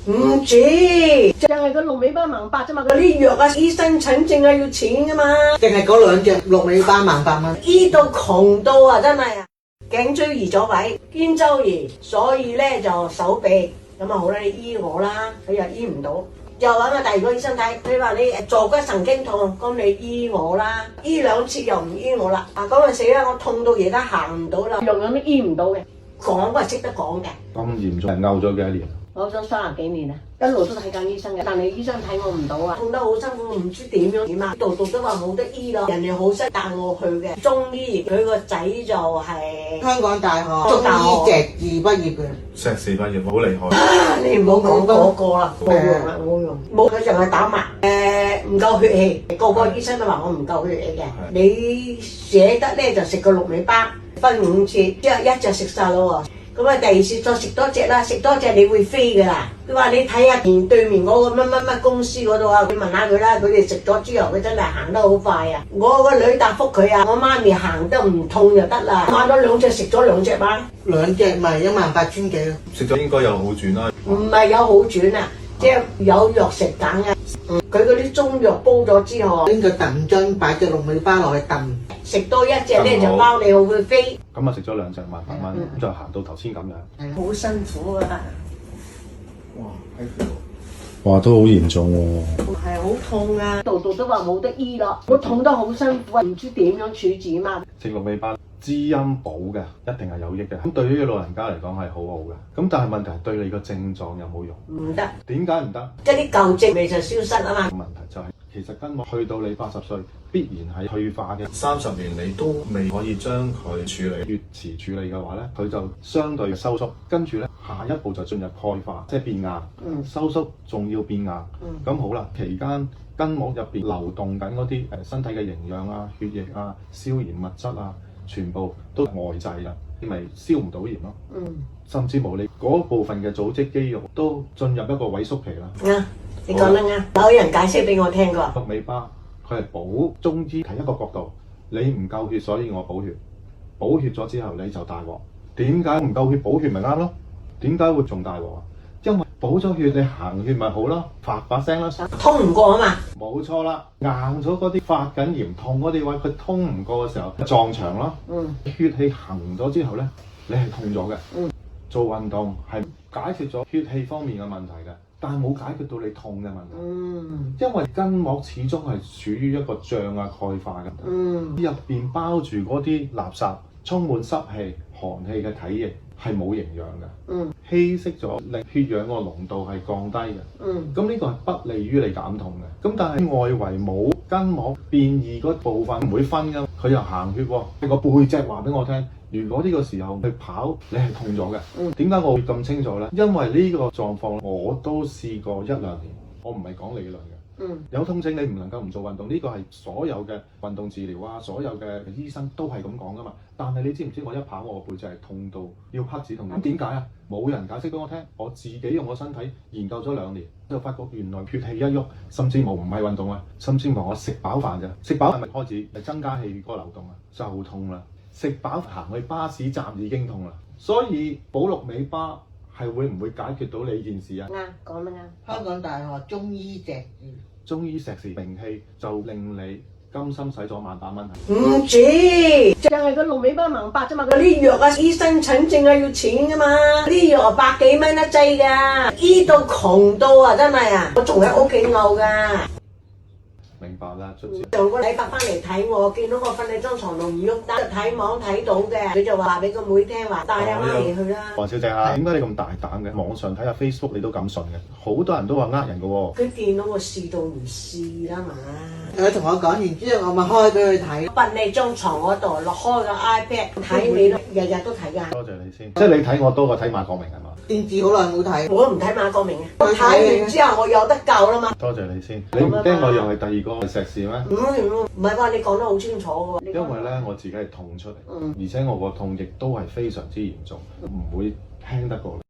唔止，就係個鹿尾巴盲八啫嘛。嗰啲藥啊，醫生診症啊要錢噶嘛。淨係嗰兩隻鹿尾巴18000蚊，醫到窮到啊，真係啊！頸椎移咗位，肩周移，所以咧就手臂咁啊好啦，你醫我啦，佢又醫唔到，又揾個第二個醫生睇，佢話你坐骨神經痛，咁你醫我啦，醫2次又唔醫我啦，啊咁啊死啦！我痛到而家行唔到啦，樣樣都醫唔到嘅，講係識得講嘅。咁嚴重係拗咗幾多年？我咗30幾年啦，一路都睇緊醫生嘅，但係醫生睇我唔到啊，痛得好辛苦，唔知點樣點啊，度度都話冇得醫咯，人哋好識帶我去嘅中醫，佢個仔就係香港大學中醫碩士畢業嘅，碩士畢業好厲害。你唔好講嗰個啦，冇用啦，冇用，冇佢淨係打麻，唔夠血氣，個個醫生都話我唔夠血氣嘅，你捨得咧就食個鹿尾巴，分5次，之後一隻食晒咯喎。咁啊，第2次再食多隻啦，食多隻你會飛噶啦。佢話你睇下對面嗰個乜公司嗰度啊，你問下佢啦，佢哋食咗之後佢真係行得好快啊！我個女答覆佢啊，我媽咪行得唔痛就得啦，買咗2隻食咗2隻嘛，2隻咪18000幾咯。食咗應該有好轉啦。唔係有好轉啊，即係有藥食緊啊。佢嗰啲中藥煲咗之後，拎個燉樽擺隻鹿尾巴落去燉，食多1隻咧就包你好會飛。咁啊食咗2隻18000蚊，咁就行到頭先咁樣。好辛苦啊！哇，都好嚴重喎。係好痛啊，度度都話冇得醫咯，我痛得好辛苦啊，唔知點樣處置嘛。食鹿尾巴滋陰補嘅，一定係有益嘅。咁對於老人家嚟講係好好嘅。咁但係問題係對你個症狀有冇用？唔得。點解唔得？即係啲舊症未就消失啊嘛。問題就係、其實筋膜去到你80歲，必然係退化嘅。30年你都未可以將佢處理，越遲處理嘅話咧，佢就相對收縮，跟住咧下一步就進入鈣化，即係變硬。收縮仲要變硬。咁好啦，期間筋膜入邊流動緊嗰啲身體嘅營養啊、血液啊、消炎物質啊，全部都外滯啦，咪消唔到炎咯。甚至乎你嗰部分嘅組織肌肉都進入一個萎縮期啦。你講得啱，有人解釋俾我聽過。鹿尾巴佢係補，中醫係一個角度，你唔夠血，所以我補血，補血咗之後你就大鑊。點解唔夠血補血咪啱咯？點解會仲大鑊啊？因為補咗血你行血咪好咯，發聲啦，通唔過啊嘛。冇錯啦，硬咗嗰啲發緊炎痛嗰啲位，佢通唔過嘅時候撞牆咯。血氣行咗之後咧，你係痛咗嘅。做運動係解決咗血氣方面嘅問題嘅。但係冇解決到你痛嘅問題，因為筋膜始終係處於一個脹啊鈣化嘅，入邊包住嗰啲垃圾，充滿濕氣、寒氣嘅體液係冇營養嘅，稀釋咗令血氧個濃度係降低嘅，咁呢個係不利於你減痛嘅。咁但係外圍冇筋膜變異嗰部分唔會分㗎，佢又行血喎，你個背脊話俾我聽。如果呢個時候去跑，你係痛咗嘅。點解我會咁清楚呢？因為呢個狀況我都試過1-2年，我唔係講理論嘅。有痛症你唔能夠唔做運動，呢個係所有嘅運動治療啊，所有嘅醫生都係咁講噶嘛。但係你知唔知我一跑我個背脊係痛到要黑止痛嘅？咁點解啊？冇人解釋俾我聽，我自己用我身體研究咗2年，就發覺原來血氣一喐，甚至乎唔係運動啊，甚至乎我食飽飯咋，食飽係咪開始係增加氣血嗰個流動啊，就痛啦。食飽行去巴士站已經痛啦，所以補鹿尾巴係會唔會解決到你件事啊？啱，講得啱。香港大學中醫碩士，中醫碩士名氣就令你甘心使咗18000蚊。唔止，就係個鹿尾巴盲八啫嘛。嗰啲藥啊，醫生診症啊要錢噶嘛，啲藥100幾蚊一劑噶，醫到窮到啊，真係啊，我仲喺屋企嘔噶。明白啦，卒之上個禮拜翻嚟睇我，見到我瞓喺張床度唔喐得，睇網睇到嘅，佢就話俾個妹聽話帶阿媽咪去啦。黃小姐啊，點解你咁大膽嘅？網上睇下 Facebook 你都咁信嘅，好多人都話呃人嘅喎。佢見到我試到唔試啦嘛。佢同我講完之後，我咪開俾佢睇。瞓你張床嗰度，落開個 iPad 睇你咯，日日都睇㗎。多謝你先，即係你睇我多過睇馬國明係嘛？電視好耐冇睇，我唔睇馬國明嘅，我睇完之後我有得救啦嘛。多謝你先，你唔驚我又係第2個碩士咩？唔係啩？你講得好清楚嘅喎。因為咧我自己係痛出嚟，而且我個痛亦都係非常之嚴重，唔會輕得過。